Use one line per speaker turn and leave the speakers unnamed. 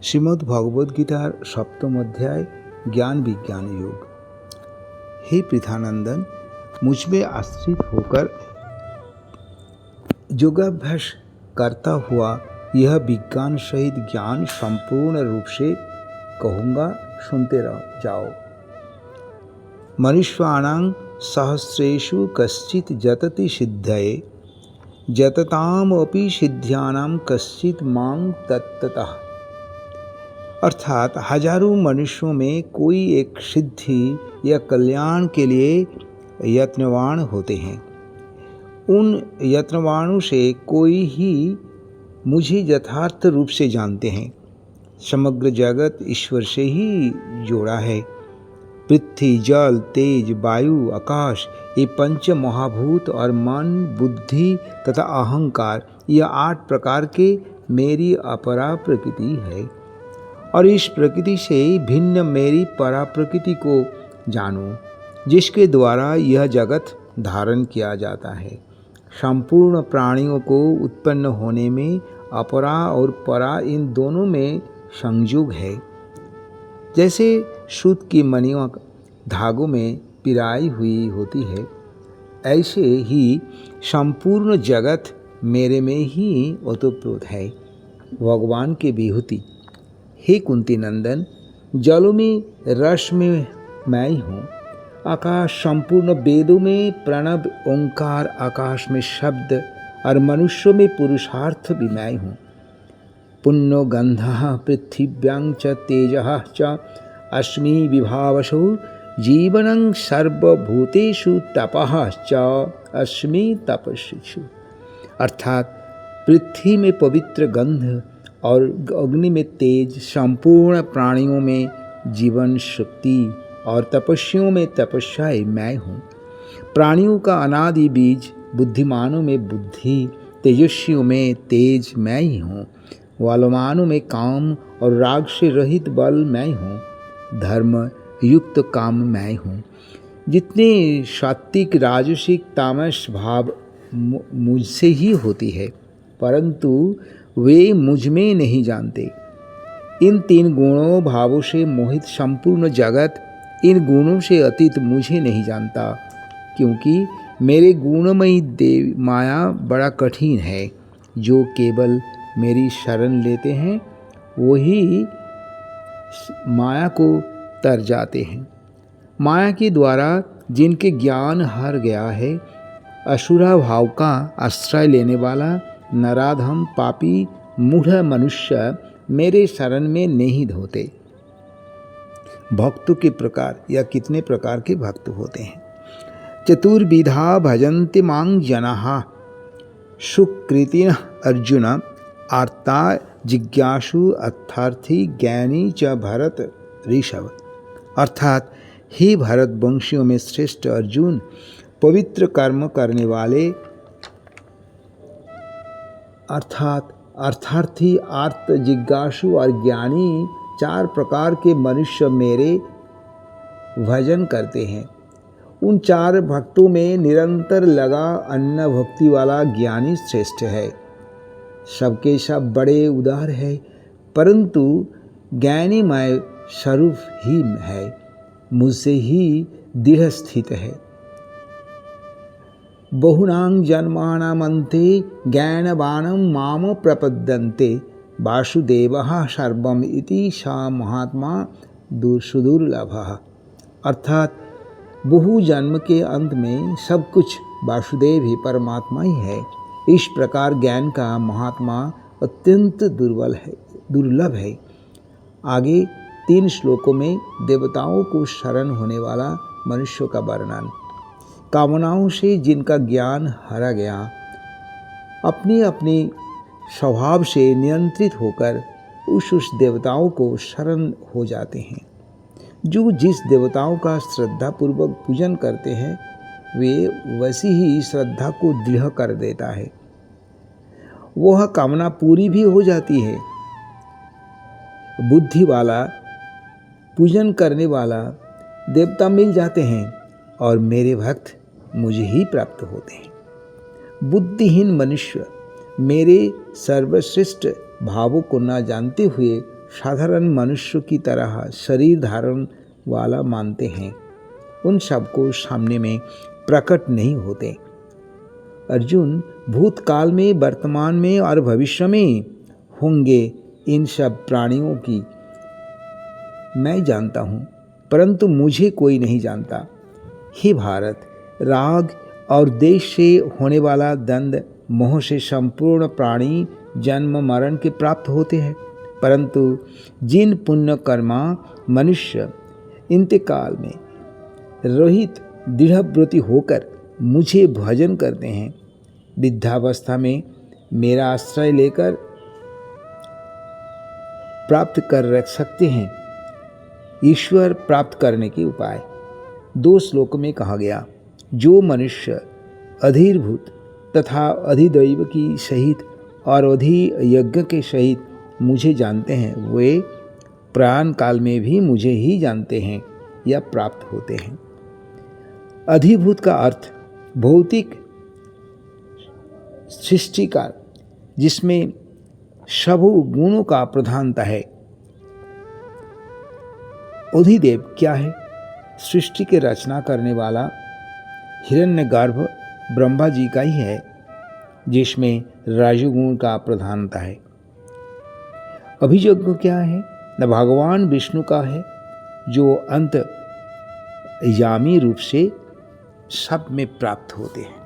Shrimad Bhagavad guitar सप्तम अध्याय ज्ञान विज्ञान योग। हे पृथानंदन, मुझमें आश्रित होकर योगाभ्यास करता हुआ यह विज्ञान सहित ज्ञान संपूर्ण रूप से कहूँगा, सुनते रहो जाओ। मनुष्याणां सहस्रेषु कश्चित् जतति सिद्धये जततामपि सिद्ध्यानां कश्चित् मां तत्ततः। अर्थात हजारों मनुष्यों में कोई एक सिद्धि या कल्याण के लिए यत्नवान होते हैं। उन यत्नवानों से कोई ही मुझे यथार्थ रूप से जानते हैं। समग्र जगत ईश्वर से ही जोड़ा है। पृथ्वी, जल, तेज, वायु, आकाश, ये पंच महाभूत और मन, बुद्धि तथा अहंकार, ये 8 प्रकार के मेरी अपरा प्रकृति है। और इस प्रकृति से भिन्न मेरी परा प्रकृति को जानो, जिसके द्वारा यह जगत धारण किया जाता है। संपूर्ण प्राणियों को उत्पन्न होने में अपरा और परा, इन दोनों में संयोग है। जैसे सूत की मणियों धागों में पिराई हुई होती है, ऐसे ही संपूर्ण जगत मेरे में ही ओतप्रोत है। भगवान की विभूति। हे कुंती नंदन, जलों में रस में मैं हूँ। आकाश संपूर्ण वेदों में प्रणव ओंकार, आकाश में शब्द और मनुष्यों में पुरुषार्थ भी मैं हूँ। पुण्यो गंधः पृथिव्यां च तेजः च अस्मि विभावसो जीवनं सर्वभूतेषु तपः च अस्मि तपस्विषु। अर्थात पृथ्वी में पवित्र गंध और अग्नि में तेज, संपूर्ण प्राणियों में जीवन शक्ति और तपस्वियों में तपस्या मैं हूँ। प्राणियों का अनादि बीज, बुद्धिमानों में बुद्धि, तेजस्वियों में तेज मैं ही हूँ। बलवानों में काम और राग से रहित बल मैं हूँ। धर्म युक्त काम मैं हूँ। जितने सात्विक, राजसिक, तामस भाव मुझसे ही होती है, परंतु वे मुझ में नहीं जानते। इन 3 गुणों भावों से मोहित संपूर्ण जगत इन गुणों से अतीत मुझे नहीं जानता, क्योंकि मेरे गुणमयी देव माया बड़ा कठिन है। जो केवल मेरी शरण लेते हैं वही माया को तर जाते हैं। माया के द्वारा जिनके ज्ञान हर गया है, असुरा भाव का आश्रय लेने वाला नराधम, पापी, मूढ़ मनुष्य मेरे शरण में नहीं धोते। भक्तों के प्रकार या कितने प्रकार के भक्त होते हैं। चतुर्विधा भजन्ति मां जनाः सुकृतिनः अर्जुन आर्ता जिज्ञासु अर्थार्थी ज्ञानी च भरत ऋषभ। अर्थात हे भरत वंशियों में श्रेष्ठ अर्जुन, पवित्र कर्म करने वाले अर्थात अर्थार्थी, आर्त, जिज्ञासु और ज्ञानी 4 प्रकार के मनुष्य मेरे भजन करते हैं। उन 4 भक्तों में निरंतर लगा अन्न भक्ति वाला ज्ञानी श्रेष्ठ है। सबके सब बड़े उदार है, परंतु ज्ञानी मैं स्वरूप ही है, मुझसे ही दृढ़ स्थित है। बहुनां जन्मानामन्ते ज्ञानवानं माम प्रपद्यन्ते वासुदेवः सर्वम् इति सा महात्मा सुदुर्लभः। अर्थात बहु जन्म के अंत में सब कुछ वासुदेव ही परमात्मा ही है। इस प्रकार ज्ञान का महात्मा अत्यंत दुर्लभ है। आगे 3 श्लोकों में देवताओं को शरण होने वाला मनुष्यों का वर्णन। कामनाओं से जिनका ज्ञान हरा गया, अपनी अपनी स्वभाव से नियंत्रित होकर उस देवताओं को शरण हो जाते हैं। जो जिस देवताओं का श्रद्धापूर्वक पूजन करते हैं, वे वैसी ही श्रद्धा को दृढ़ कर देता है। वह कामना पूरी भी हो जाती है। बुद्धि वाला, पूजन करने वाला देवता मिल जाते हैं और मेरे भक्त मुझे ही प्राप्त होते हैं। बुद्धिहीन मनुष्य मेरे सर्वश्रेष्ठ भावों को न जानते हुए साधारण मनुष्य की तरह शरीर धारण वाला मानते हैं, उन सबको सामने में प्रकट नहीं होते। अर्जुन, भूतकाल में, वर्तमान में और भविष्य में होंगे इन सब प्राणियों की मैं जानता हूँ, परंतु मुझे कोई नहीं जानता। हे भारत, राग और देश से होने वाला द्वंद्व मोह से संपूर्ण प्राणी जन्म मरण के प्राप्त होते हैं, परंतु जिन पुण्य कर्मा मनुष्य इंतकाल में रहित दृढ़व्रती होकर मुझे भजन करते हैं, वृद्धावस्था में मेरा आश्रय लेकर प्राप्त कर रख सकते हैं ईश्वर प्राप्त करने के उपाय। 2 श्लोक में कहा गया, जो मनुष्य अधिभूत तथा अधिदैव की सहित और अधियज्ञ के सहित मुझे जानते हैं, वे प्रयाण काल में भी मुझे ही जानते हैं या प्राप्त होते हैं। अधिभूत का अर्थ भौतिक सृष्टि का, जिसमें सब गुणों का प्रधानता है। अधिदेव क्या है? सृष्टि के रचना करने वाला हिरण्यगर्भ ब्रह्मा जी का ही है, जिसमें रजोगुण का प्रधानता है। अभियज्ञ क्या है? न भगवान विष्णु का है, जो अंतर्यामी रूप से सब में प्राप्त होते हैं।